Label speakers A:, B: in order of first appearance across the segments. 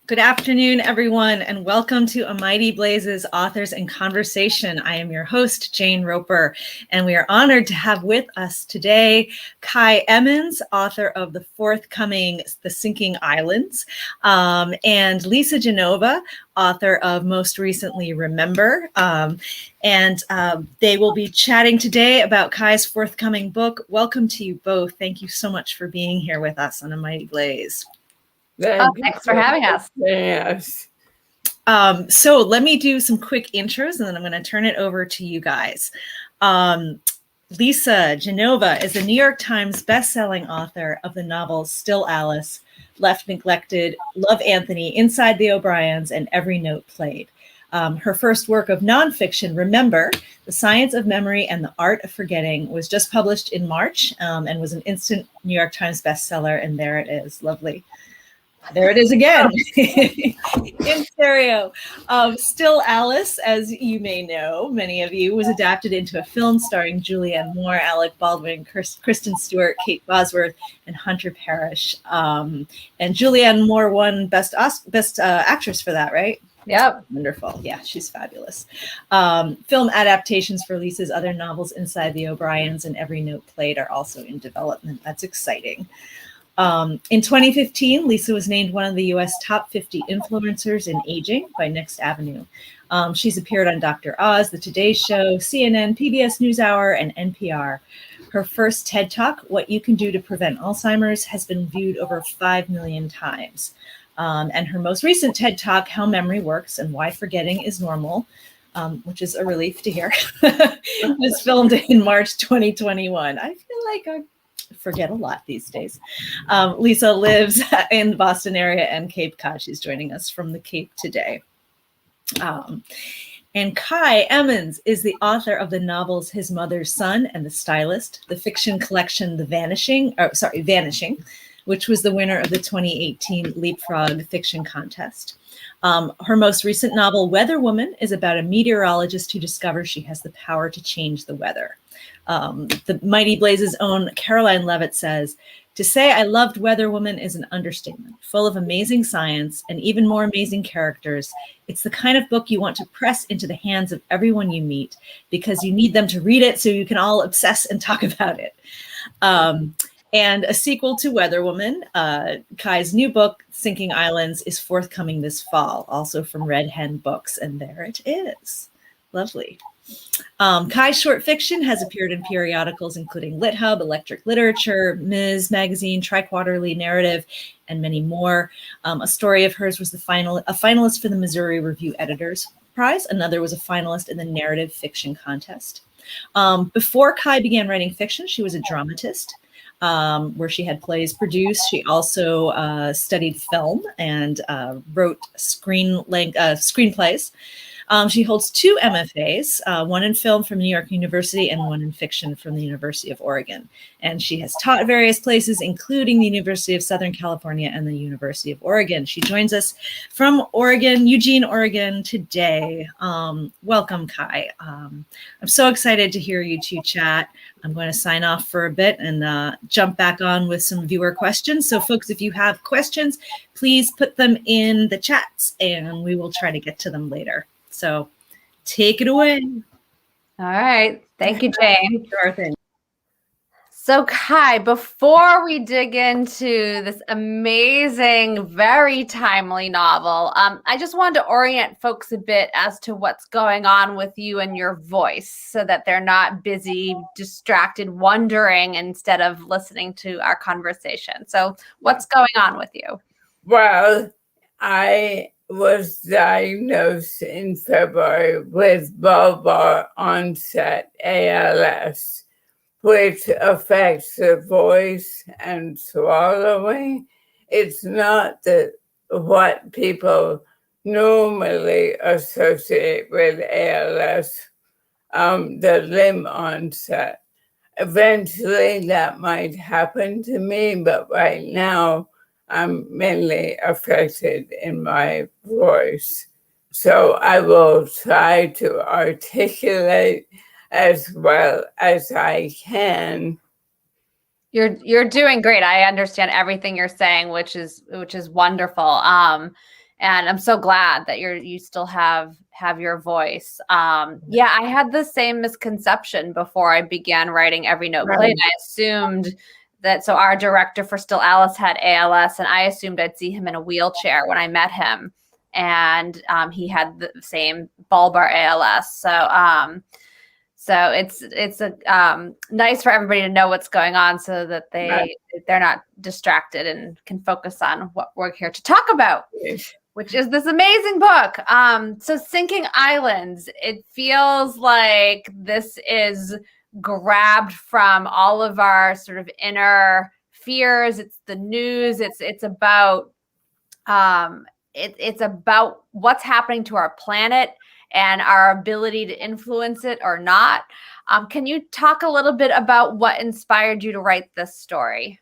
A: Good afternoon, everyone, and welcome to A Mighty Blazes Authors in Conversation. I am your host, Jane Roper, and we are honored to have with us today Cai Emmons, author of the forthcoming The Sinking Islands, and Lisa Genova, author of most recently Remember. They will be chatting today about Cai's forthcoming book. Welcome to you both. Thank you so much for being here with us on A Mighty Blaze.
B: Thanks for having us.
C: Yes.
A: So let me do some quick intros and then I'm going to turn it over to you guys. Lisa Genova is a New York Times bestselling author of the novels Still Alice, Left Neglected, Love Anthony, Inside the O'Briens, and Every Note Played. Her first work of nonfiction, Remember, The Science of Memory and the Art of Forgetting, was just published in March and was an instant New York Times bestseller. And there it is. Lovely. There it is again in stereo. Still Alice, as you may know, many of you, was adapted into a film starring Julianne Moore, Alec Baldwin, Kristen Stewart, Kate Bosworth, and Hunter Parrish. And Julianne Moore won Best Actress for that, right?
B: Yep.
A: Wonderful. Yeah, she's fabulous. Film adaptations for Lisa's other novels, Inside the O'Briens and Every Note Played, are also in development. That's exciting. In 2015, Lisa was named one of the U.S. top 50 influencers in aging by Next Avenue. She's appeared on Dr. Oz, The Today Show, CNN, PBS NewsHour, and NPR. Her first TED Talk, What You Can Do to Prevent Alzheimer's, has been viewed over 5 million times. And her most recent TED Talk, How Memory Works and Why Forgetting is Normal, which is a relief to hear, was filmed in March 2021. I feel like I forget a lot these days. Lisa lives in the Boston area and Cape Cod. She's joining us from the Cape today. And Cai Emmons is the author of the novels His Mother's Son and The Stylist, the fiction collection Vanishing, which was the winner of the 2018 Leapfrog Fiction Contest. Her most recent novel, Weather Woman, is about a meteorologist who discovers she has the power to change the weather. The Mighty Blaze's own Caroline Levitt says, "To say I loved Weather Woman is an understatement, full of amazing science and even more amazing characters. It's the kind of book you want to press into the hands of everyone you meet because you need them to read it so you can all obsess and talk about it." And a sequel to Weather Woman, Cai's new book, Sinking Islands, is forthcoming this fall, also from Red Hen Books. And there it is. Lovely. Cai's short fiction has appeared in periodicals including LitHub, Electric Literature, Ms. Magazine, Tri-Quarterly Narrative, and many more. A story of hers was a finalist for the Missouri Review Editors Prize. Another was a finalist in the Narrative Fiction Contest. Before Cai began writing fiction, she was a dramatist, where she had plays produced. She also studied film and wrote screenplays. She holds 2 MFAs, one in film from New York University and one in fiction from the University of Oregon. And she has taught various places, including the University of Southern California and the University of Oregon. She joins us from Oregon, Eugene, Oregon today. Welcome, Cai. I'm so excited to hear you two chat. I'm going to sign off for a bit and jump back on with some viewer questions. So folks, if you have questions, please put them in the chats and we will try to get to them later. So take it away.
B: All right. Thank you, Jane.
A: Sure thing.
B: So Cai, before we dig into this amazing, very timely novel, I just wanted to orient folks a bit as to what's going on with you and your voice so that they're not busy, distracted, wondering instead of listening to our conversation. So what's going on with you?
C: Well, I was diagnosed in February with bulbar onset ALS, which affects the voice and swallowing. It's not what people normally associate with ALS, the limb onset. Eventually that might happen to me, but right now I'm mainly affected in my voice. So I will try to articulate as well as I can.
B: You're doing great. I understand everything you're saying, which is wonderful. And I'm so glad that you still have your voice. Yeah, I had the same misconception before I began writing Every Note Played. I assumed that, so our director for Still Alice had ALS, and I assumed I'd see him in a wheelchair when I met him. And he had the same bulbar ALS. So it's a nice for everybody to know what's going on, so that they're not distracted and can focus on what we're here to talk about, which is this amazing book. So Sinking Islands, it feels like this is grabbed from all of our sort of inner fears. It's the news. It's about it's about what's happening to our planet and our ability to influence it or not. Can you talk a little bit about what inspired you to write this story?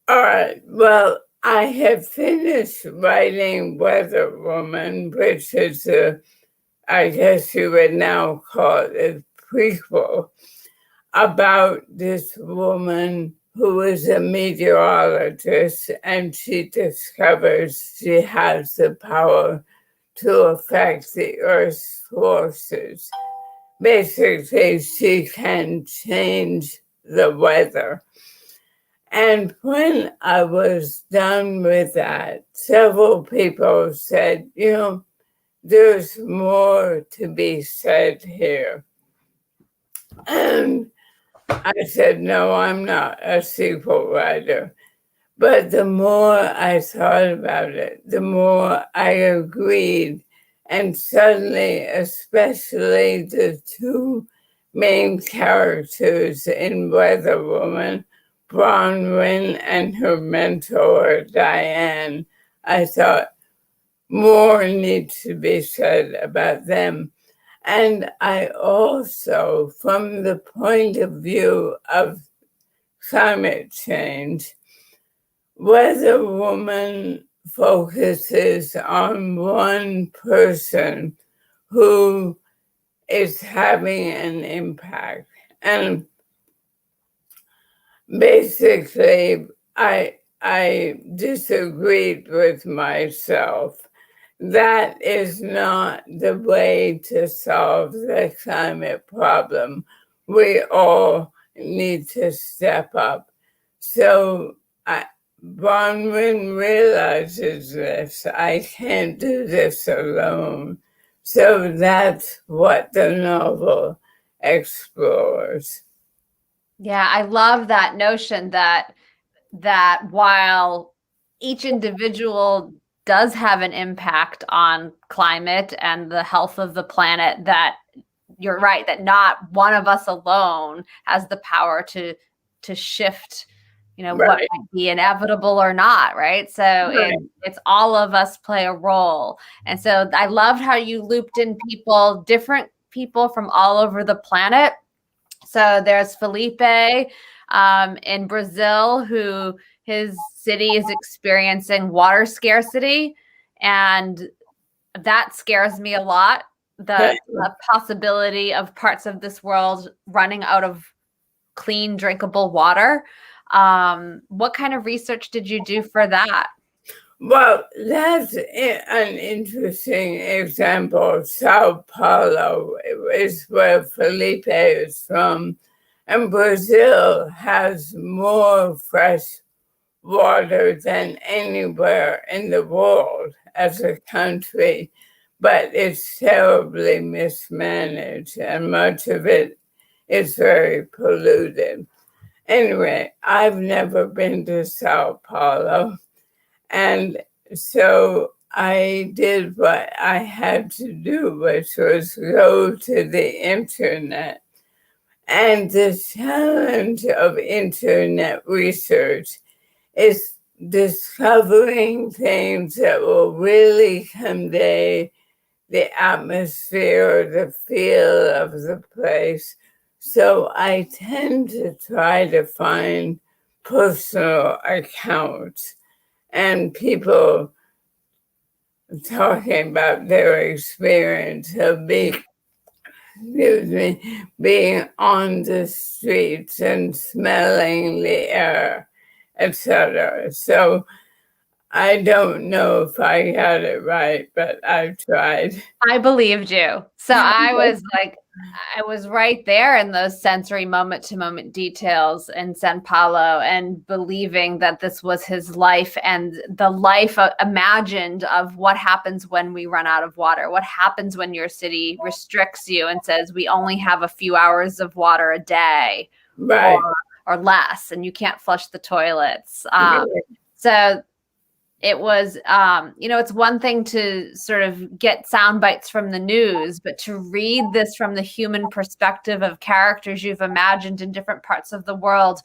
C: All right. Well, I have finished writing Weather Woman, which is I guess you would now call it a prequel, about this woman who is a meteorologist, and she discovers she has the power to affect the Earth's forces. Basically, she can change the weather. And when I was done with that, several people said, there's more to be said here. And I said, no, I'm not a sequel writer. But the more I thought about it, the more I agreed. And suddenly, especially the two main characters in Weather Woman, Bronwyn and her mentor, Diane, I thought more needs to be said about them. And I also, from the point of view of climate change, Weather Woman focuses on one person who is having an impact. And basically, I disagreed with myself. That is not the way to solve the climate problem. We all need to step up. So Bronwyn realizes this. I can't do this alone. So that's what the novel explores.
B: Yeah, I love that notion that while each individual does have an impact on climate and the health of the planet, that you're right, that not one of us alone has the power to shift,
C: Right.
B: what might be inevitable or not, right? So
C: Right.
B: it's all of us play a role. And so I loved how you looped in different people from all over the planet. So there's Felipe in Brazil, who his city is experiencing water scarcity. And that scares me a lot. The possibility of parts of this world running out of clean, drinkable water. What kind of research did you do for that?
C: Well, that's an interesting example. Sao Paulo is where Felipe is from, and Brazil has more fresh water than anywhere in the world as a country, but it's terribly mismanaged, and much of it is very polluted. Anyway, I've never been to Sao Paulo. And so I did what I had to do, which was go to the internet. And the challenge of internet research is discovering things that will really convey the atmosphere, the feel of the place. So I tend to try to find personal accounts and people talking about their experience of being on the streets and smelling the air, etc. So I don't know if I got it right, but I tried.
B: I believed you. So I was right there in those sensory moment to moment details in San Paulo and believing that this was his life and the life imagined of what happens when we run out of water. What happens when your city restricts you and says we only have a few hours of water a day,
C: Right.
B: or less, and you can't flush the toilets.
C: Right.
B: So it was, it's one thing to sort of get sound bites from the news, but to read this from the human perspective of characters you've imagined in different parts of the world.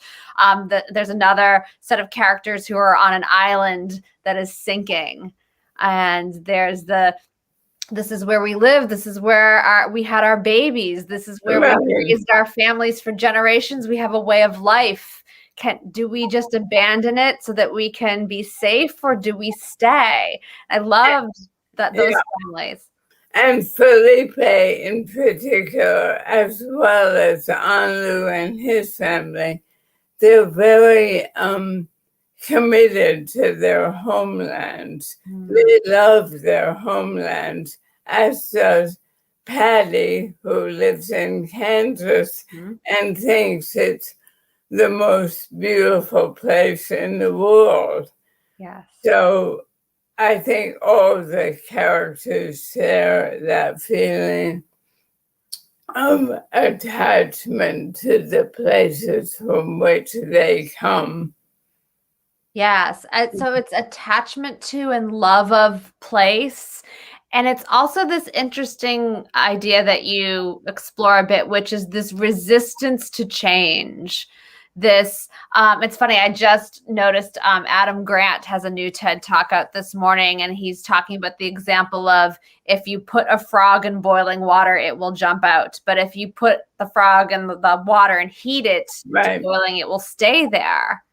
B: There's another set of characters who are on an island that is sinking. And there's this is where we live. This is where we had our babies. This is where we raised our families for generations. We have a way of life. Do we just abandon it so that we can be safe, or do we stay? I loved those families.
C: And Felipe in particular, as well as Anlu and his family, they're very committed to their homelands. They love their homelands, as does Patty, who lives in Kansas and thinks it's the most beautiful place in the world.
B: Yes.
C: So I think all the characters share that feeling of attachment to the places from which they come.
B: Yes. So it's attachment to and love of place. And it's also this interesting idea that you explore a bit, which is this resistance to change. It's funny, I just noticed Adam Grant has a new TED Talk out this morning, and he's talking about the example of if you put a frog in boiling water, it will jump out. But if you put the frog in the water and heat it to boiling, it will stay there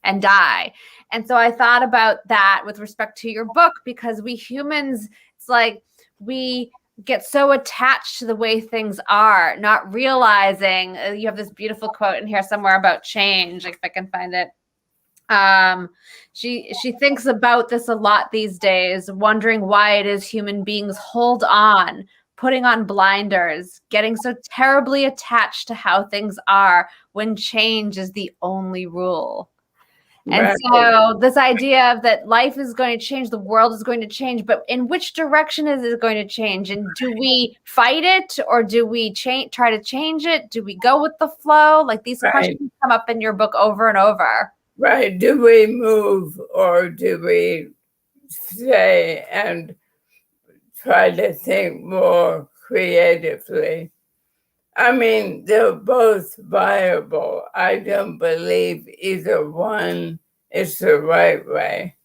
B: and die. And so I thought about that with respect to your book, because we humans, it's like we get so attached to the way things are, not realizing you have this beautiful quote in here somewhere about change, if I can find it. She thinks about this a lot these days, wondering why it is human beings hold on, putting on blinders, getting so terribly attached to how things are when change is the only rule. And so this idea of that life is going to change, the world is going to change, but in which direction is it going to change? And do we fight it, or do we try to change it? Do we go with the flow? Like these questions come up in your book over and over.
C: Right. Do we move, or do we stay and try to think more creatively? I mean, they're both viable. I don't believe either one is the right way.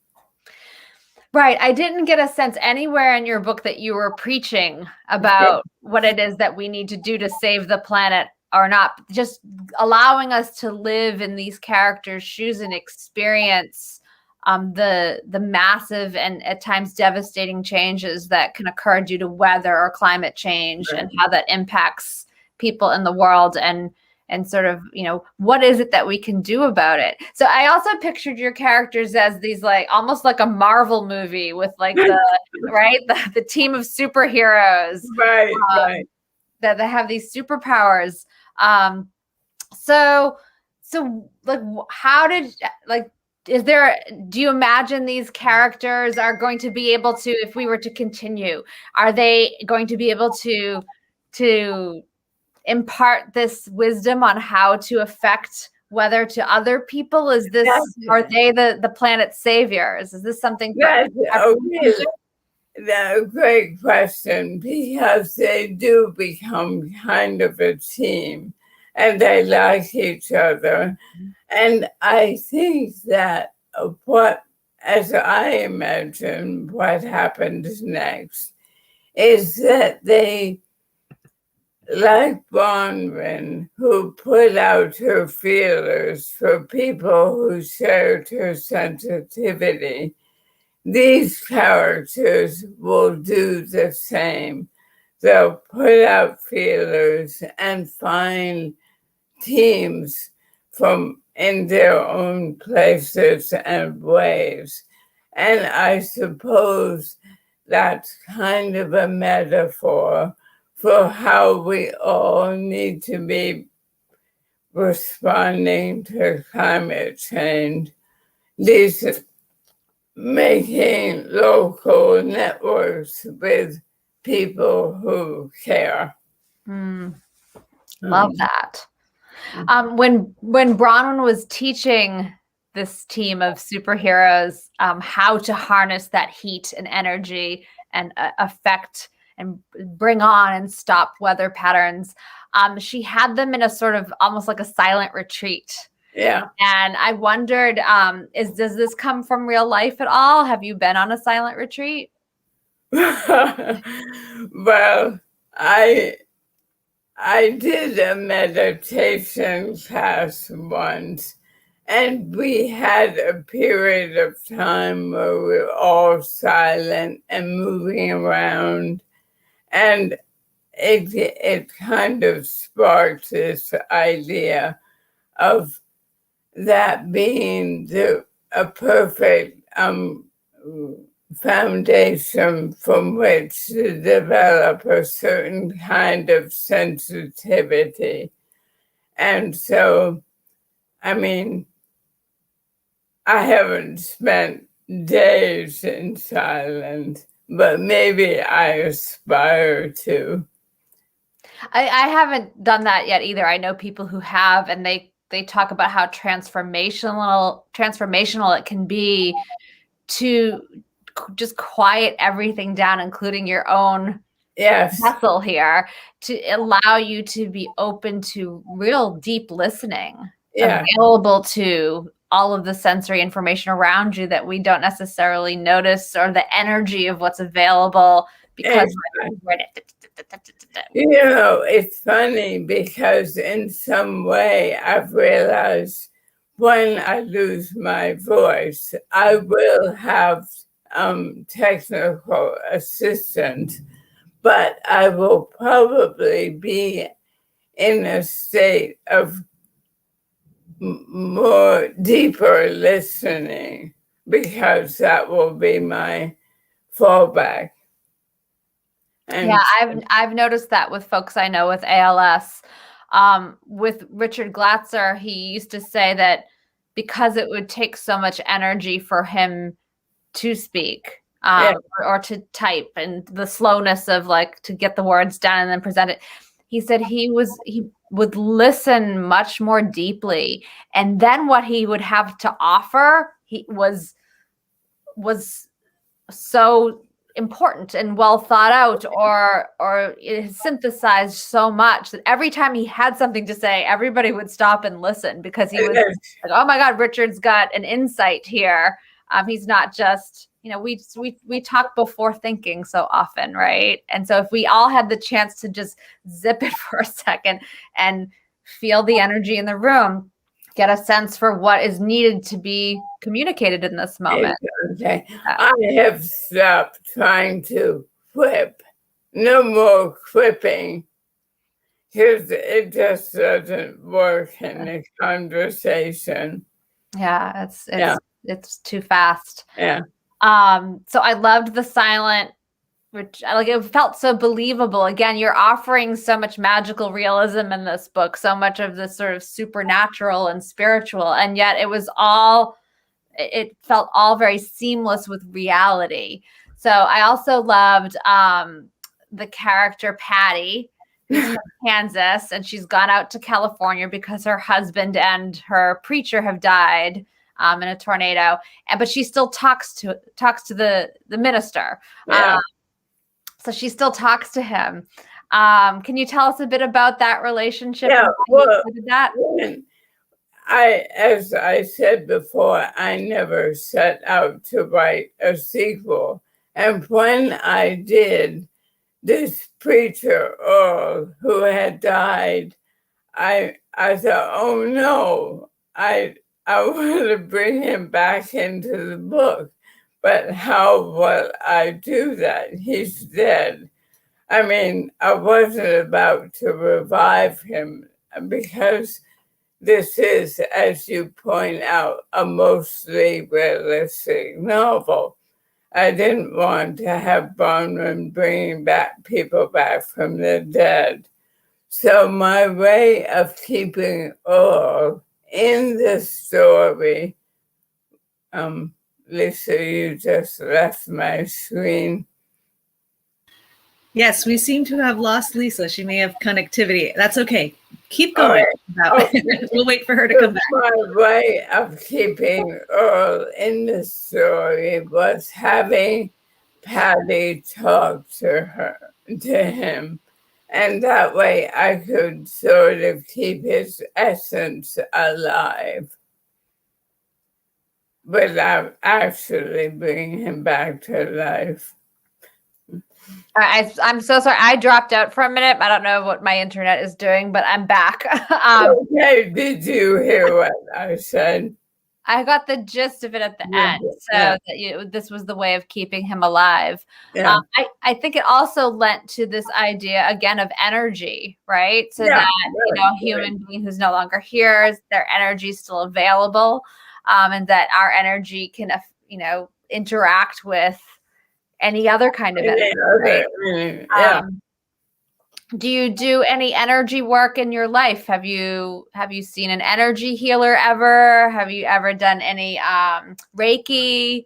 B: Right. I didn't get a sense anywhere in your book that you were preaching about what it is that we need to do to save the planet or not. Just allowing us to live in these characters' shoes and experience the massive and at times devastating changes that can occur due to weather or climate change, and how that impacts people in the world, and sort of, what is it that we can do about it? So I also pictured your characters as these, like, almost like a Marvel movie with like the team of superheroes, that they have these superpowers. So like, how did, like, do you imagine these characters are going to be able to, if we were to continue, are they going to be able to impart this wisdom on how to affect weather to other people? Are they the planet's saviors? Is this something?
C: That's a great question, because they do become kind of a team, and they like each other. And I think that as I imagine what happens next, is that they, like Bronwyn, who put out her feelers for people who shared her sensitivity, these characters will do the same. They'll put out feelers and find teams from in their own places and ways. And I suppose that's kind of a metaphor for how we all need to be responding to climate change. These making local networks with people who care.
B: Love that. When Bronwyn was teaching this team of superheroes how to harness that heat and energy and affect and bring on and stop weather patterns, she had them in a sort of almost like a silent retreat.
C: Yeah.
B: And I wondered, does this come from real life at all? Have you been on a silent retreat?
C: Well, I did a meditation class once, and we had a period of time where we were all silent and moving around, and it kind of sparked this idea of that being a perfect foundation from which to develop a certain kind of sensitivity. And so, I mean, I haven't spent days in silence, but maybe I aspire to.
B: I haven't done that yet either. I know people who have, and they talk about how transformational it can be to just quiet everything down, including your own vessel here, to allow you to be open to real deep listening, available to all of the sensory information around you that we don't necessarily notice, or the energy of what's available because
C: you know, it's funny because in some way I've realized when I lose my voice, I will have technical assistance, but I will probably be in a state of more deeper listening, because that will be my fallback. And
B: yeah, I've noticed that with folks I know with ALS. With Richard Glatzer, he used to say that because it would take so much energy for him to speak or to type, and the slowness of like to get the words down and then present it, he said he would listen much more deeply, and then what he would have to offer was so important and well thought out, or it synthesized so much that every time he had something to say, everybody would stop and listen, because he was like, oh my God, Richard's got an insight here. He's not just, we talk before thinking so often, right? And so if we all had the chance to just zip it for a second and feel the energy in the room, get a sense for what is needed to be communicated in this moment.
C: Okay. I have stopped trying to quip. No more quipping, because it just doesn't work in a conversation.
B: Yeah, it's too fast.
C: Yeah.
B: So I loved the silent, which like it felt so believable. Again, you're offering so much magical realism in this book, so much of this sort of supernatural and spiritual, and yet it felt all very seamless with reality. So I also loved the character Patty, who's from Kansas, and she's gone out to California because her husband and her preacher have died in a tornado, but she still talks to the minister.
C: Yeah.
B: So she still talks to him. Can you tell us a bit about that relationship?
C: Yeah, well,
B: that?
C: As I said before, I never set out to write a sequel. And when I did, this preacher, Earl, who had died, I thought, oh no, I want to bring him back into the book. But how will I do that? He's dead. I mean, I wasn't about to revive him, because this is, as you point out, a mostly realistic novel. I didn't want to have Bronwyn bringing people back from the dead. So my way of keeping all in the story, Lisa, you just left my screen.
A: Yes, we seem to have lost Lisa. She may have connectivity. That's okay. Keep going.
C: Okay.
A: We'll wait for her to come back.
C: My way of keeping Earl in the story was having Patty talk to him. And that way I could sort of keep his essence alive without actually bringing him back to life.
B: I'm so sorry. I dropped out for a minute. I don't know what my internet is doing, but I'm back.
C: Okay, did you hear what I said?
B: I got the gist of it at the end. So that this was the way of keeping him alive.
C: Yeah.
B: I think it also lent to this idea again of energy, right? So that a human being who's no longer here, their energy is still available, and that our energy can interact with any other kind of energy. Right? Do you do any energy work in your life? Have you seen an energy healer ever? Have you ever done any Reiki?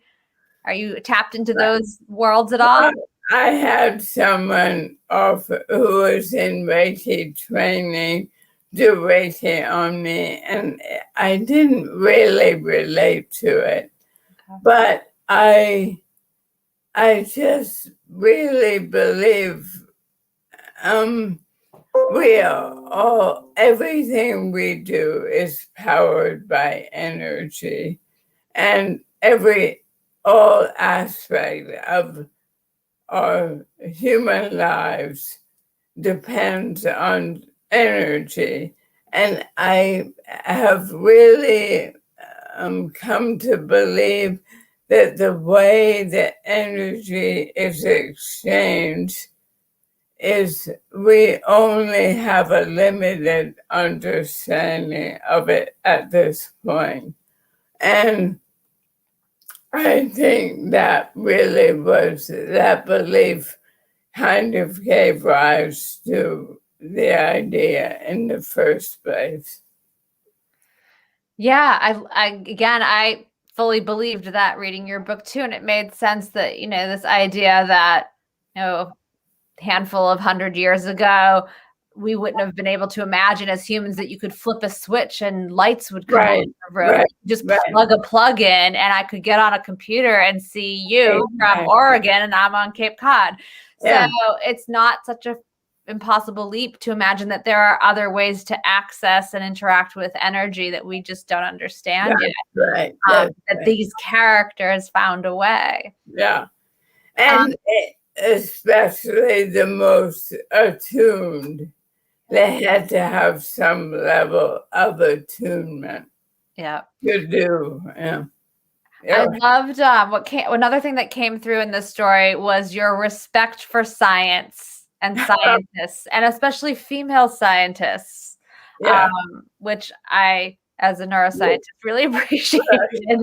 B: Are you tapped into those worlds at all?
C: I had someone who was in Reiki training do Reiki on me, and I didn't really relate to it. Okay. But I just really believe we are all, everything we do is powered by energy, and all aspect of our human lives depends on energy. And I have really come to believe that the way that energy is exchanged is we only have a limited understanding of it at this point. And I think that really was, that belief kind of gave rise to the idea in the first place.
B: Yeah, I fully believed that reading your book too. And it made sense that, this idea that, handful of 100 years ago, we wouldn't have been able to imagine as humans that you could flip a switch and lights would come on the room. Just plug a plug in and I could get on a computer and see you from Oregon and I'm on Cape Cod. So it's not such a impossible leap to imagine that there are other ways to access and interact with energy that we just don't understand yet. That these characters found a way.
C: Yeah. And especially the most attuned, they had to have some level of attunement to do.
B: I loved another thing that came through in this story was your respect for science and scientists, and especially female scientists, which I, as a neuroscientist, really appreciated.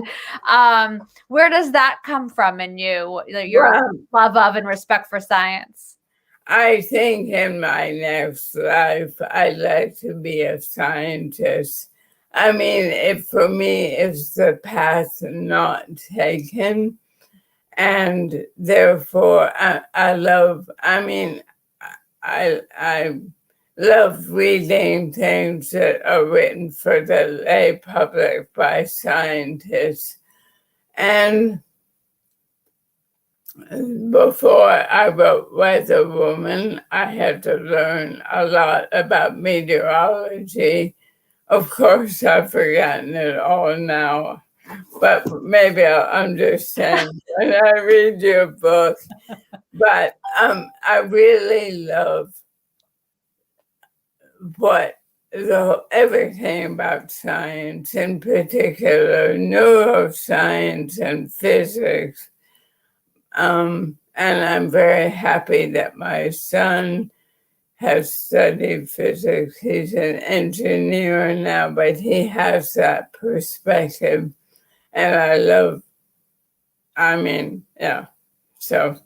B: Where does that come from in you, your love of and respect for science?
C: I think in my next life, I'd like to be a scientist. I mean, for me, it's the path not taken. And therefore, I love reading things that are written for the lay public by scientists. And before I wrote Weather Woman, I had to learn a lot about meteorology. Of course, I've forgotten it all now, but maybe I'll understand when I read your book. But I really love everything about science, in particular neuroscience and physics. And I'm very happy that my son has studied physics. He's an engineer now, but he has that perspective. And yeah. So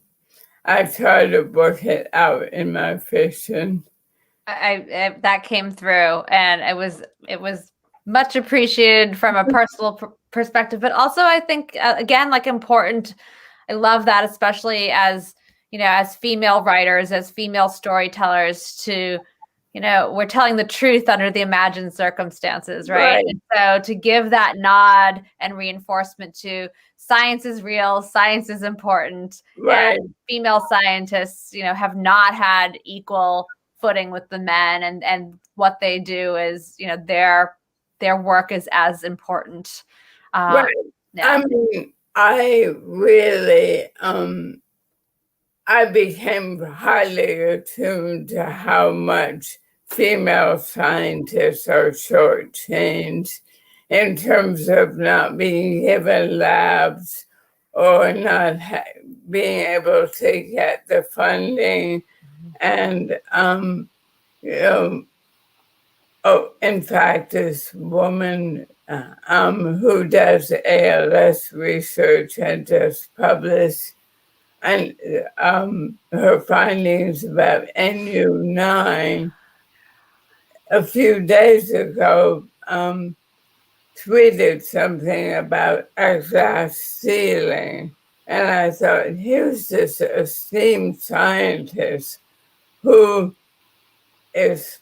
C: I try to book it out in my fiction.
B: I that came through, and it was much appreciated from a personal perspective, but also I think again, like, important. I love that, especially as, as female writers, as female storytellers, to, we're telling the truth under the imagined circumstances, right? And so to give that nod and reinforcement to science is real, science is important,
C: Right.
B: and female scientists, have not had equal footing with the men, and what they do is, their work is as important.
C: Right.
B: Yeah.
C: I mean, I really, I became highly attuned to how much female scientists are shortchanged in terms of not being given labs or not being able to get the funding. And, in fact, this woman who does ALS research had just published and her findings about NU9 a few days ago, tweeted something about a glass ceiling. And I thought, here's this esteemed scientist who feels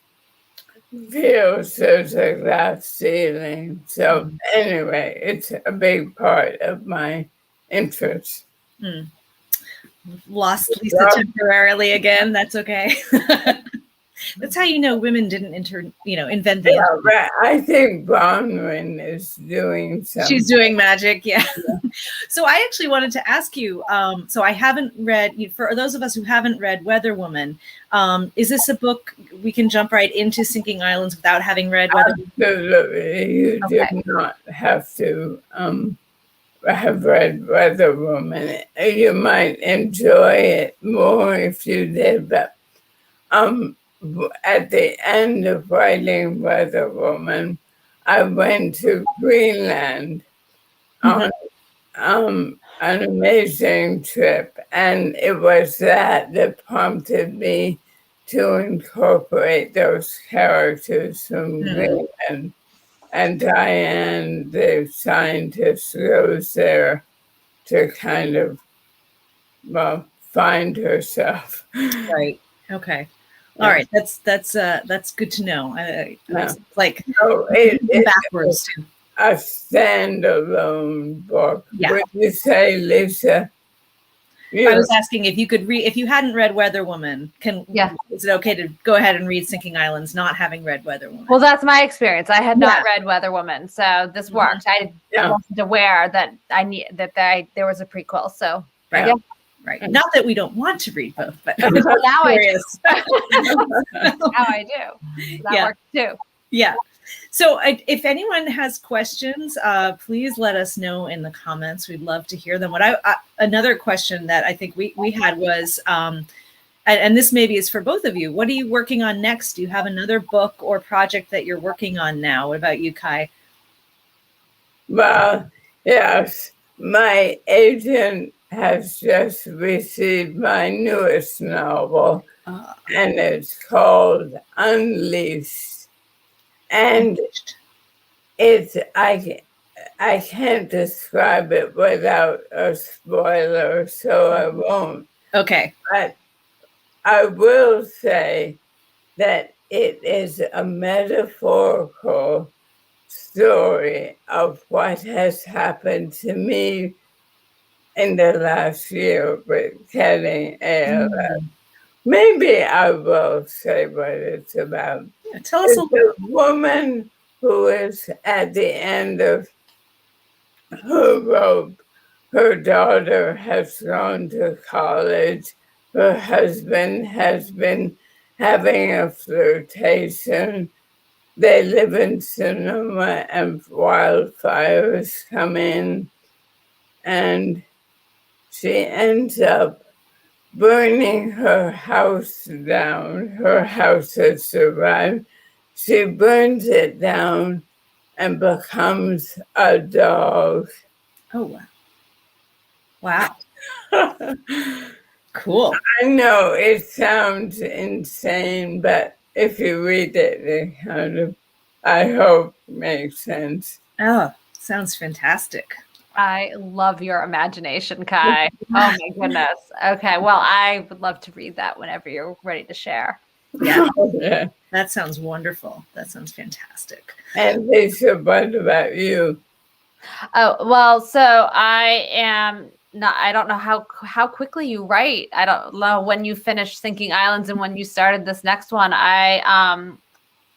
C: there's a glass ceiling. So anyway, it's a big part of my interest.
A: Lost Lisa temporarily again. That's okay. That's how women didn't invent the
C: internet. Right. I think Bronwyn is doing something.
A: She's doing magic, yeah. So I actually wanted to ask you, so I haven't read, for those of us who haven't read Weather Woman, is this a book we can jump right into Sinking Islands without having read Weather Woman?
C: Absolutely. You did not have to have read Weather Woman. You might enjoy it more if you did, but at the end of writing Weather Woman, I went to Greenland on an amazing trip, and it was that prompted me to incorporate those characters from Greenland. And Diane, the scientist, goes there to kind of, find herself.
A: Right. Okay. All right. That's good to know. It's like backwards too.
C: A standalone book.
A: Yeah.
C: Would you say, Lisa?
A: I was asking if you could read, if you hadn't read Weather Woman, is it okay to go ahead and read Sinking Islands, not having read Weather Woman?
B: Well, that's my experience. I had not read Weather Woman, so this worked. I wasn't aware that there was a prequel. So
A: right. Not that we don't want to read both, but
B: now I do. Now I do. That worked too.
A: Yeah. So if anyone has questions, please let us know in the comments. We'd love to hear them. Another question that I think we had was, and this maybe is for both of you, what are you working on next? Do you have another book or project that you're working on now? What about you, Cai?
C: Well, yes, my agent has just received my newest novel, and it's called Unleashed. And I can't describe it without a spoiler, so I won't.
A: Okay.
C: But I will say that it is a metaphorical story of what has happened to me in the last year with getting ALS. Maybe I will say what it's about.
A: Yeah, tell us
C: a woman who is at the end of her rope. Her daughter has gone to college. Her husband has been having a flirtation. They live in Sonoma and wildfires come in. And she ends up burning her house down. Her house has survived. She burns it down and becomes a dog.
A: Oh, wow. Cool.
C: I know it sounds insane, but if you read it, it kind of, I hope, makes sense.
A: Oh, sounds fantastic.
B: I love your imagination, Cai. Oh my goodness. Okay, well, I would love to read that whenever you're ready to share.
A: Yeah,
C: Yeah.
A: that sounds wonderful. That sounds fantastic.
C: And Lisa, what about you?
B: Oh, well, so I am not, I don't know how quickly you write. I don't know when you finished Sinking Islands and when you started this next one.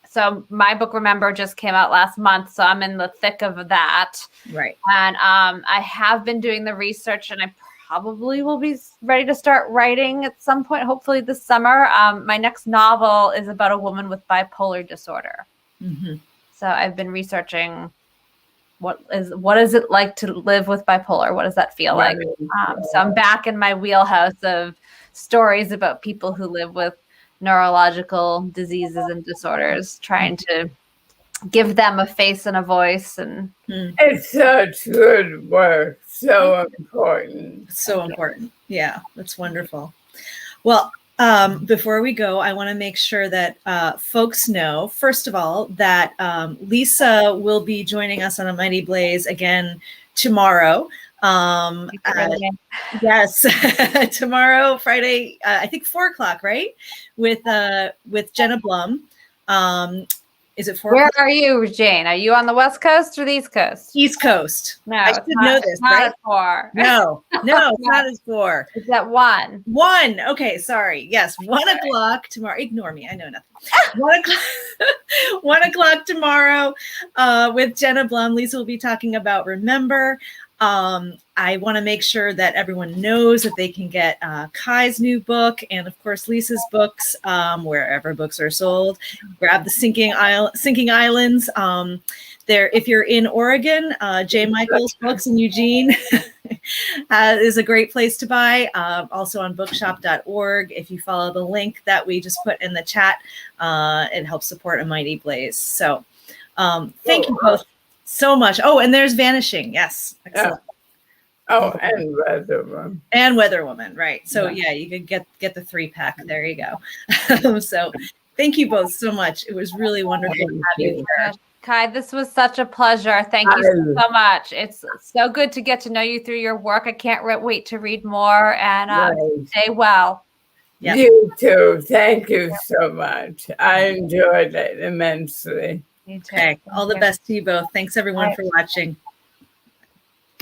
B: So my book, Remember, just came out last month, so I'm in the thick of that.
A: Right.
B: And I have been doing the research, and I probably will be ready to start writing at some point, hopefully this summer. My next novel is about a woman with bipolar disorder.
A: Mm-hmm.
B: So I've been researching what is it like to live with bipolar? What does that feel like? So I'm back in my wheelhouse of stories about people who live with neurological diseases and disorders, trying to give them a face and a voice. And
C: It's such good work. So important.
A: So important. Yeah, that's wonderful. Well, before we go, I want to make sure that folks know, first of all, that Lisa will be joining us on A Mighty Blaze again tomorrow. Yes, tomorrow, Friday, I think 4:00, right? With Jenna Blum. Is it 4:00?
B: Where are you, Jane? Are you on the West Coast or the East Coast?
A: East Coast.
B: No,
A: I should know this,
B: it's not
A: right?
B: at 4.
A: No, it's not at 4.
B: It's at 1.
A: 1. Okay, sorry. Yes, 1:00 tomorrow. Ignore me. I know nothing. 1:00. 1:00 tomorrow with Jenna Blum. Lisa will be talking about Remember. I want to make sure that everyone knows that they can get Cai's new book and, of course, Lisa's books wherever books are sold. Grab the Sinking Islands. If you're in Oregon, J. Michael's books in Eugene is a great place to buy. Also on bookshop.org. If you follow the link that we just put in the chat, it helps support A Mighty Blaze. So thank you both so much. Oh, and there's Vanishing. Yes. Excellent.
C: Oh, and Weather Woman.
A: And Weather Woman, right. So yeah, you could get the 3-pack. There you go. So thank you both so much. It was really wonderful to have you here.
B: Cai, this was such a pleasure. Thank you so much. It's so good to get to know you through your work. I can't wait to read more, and stay well.
A: Yep.
C: You too. Thank you so much. I enjoyed it immensely.
B: You too.
A: Okay. All the best to you both. Thanks everyone for watching.